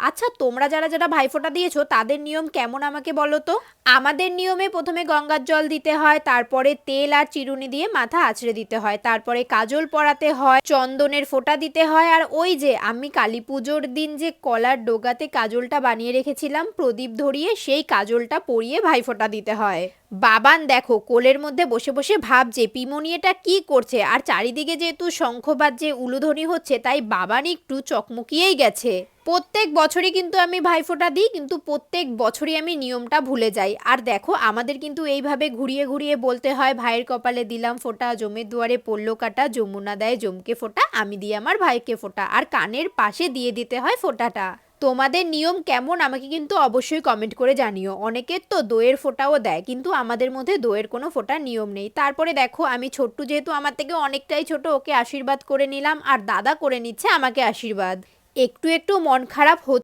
আচ্ছা, তোমরা যারা যারা ভাইফোঁটা দিয়েছো তাদের নিয়ম কেমন আমাকে বলো তো। আমাদের নিয়মে প্রথমে গঙ্গার জল দিতে হয়, তারপরে তেল আর চিরুনি দিয়ে মাথা আঁচড়ে দিতে হয়, তারপরে কাজল পরাতে হয়, চন্দনের ফোঁটা দিতে হয়, আর ওই যে আমি কালী পুজোর দিন যে কলার ডোগাতে কাজলটা বানিয়ে রেখেছিলাম প্রদীপ ধরিয়ে, সেই কাজলটা পরিয়ে ভাইফোঁটা দিতে হয়। বাবান দেখো কোলের মধ্যে বসে বসে ভাবছে পিমনি এটা কি করছে, আর চারিদিকে যেহেতু শঙ্খ বাজছে উলুধ্বনি হচ্ছে, তাই বাবান একটু চকমকিয়েই গেছে। প্রত্যেক বছরই কিন্তু আমি ভাইফোঁটা দিই, কিন্তু প্রত্যেক বছরই আমি নিয়মটা ভুলে যাই। আর দেখো আমাদের কিন্তু এইভাবে ঘুরিয়ে ঘুরিয়ে বলতে হয়, ভাইয়ের কপালে দিলাম ফোঁটা, জমের দুয়ারে পড়লো কাটা, যমুনা দেয় জমকে ফোঁটা, আমি দিই আমার ভাইকে ফোঁটা, আর কানের পাশে দিয়ে দিতে হয় ফোঁটাটা। তোমাদের নিয়ম কেমন আমাকে কিন্তু অবশ্যই কমেন্ট করে জানিও। অনেকের তো দইয়ের ফোঁটাও দেয়, কিন্তু আমাদের মধ্যে দইয়ের কোনো ফোঁটার নিয়ম নেই। তারপরে দেখো আমি ছোট্টু যেহেতু আমার থেকে অনেকটাই ছোট, ওকে আশীর্বাদ করে নিলাম, আর দাদা করে নিচ্ছে আমাকে আশীর্বাদ। একটু একটু মন খারাপ হচ্ছে।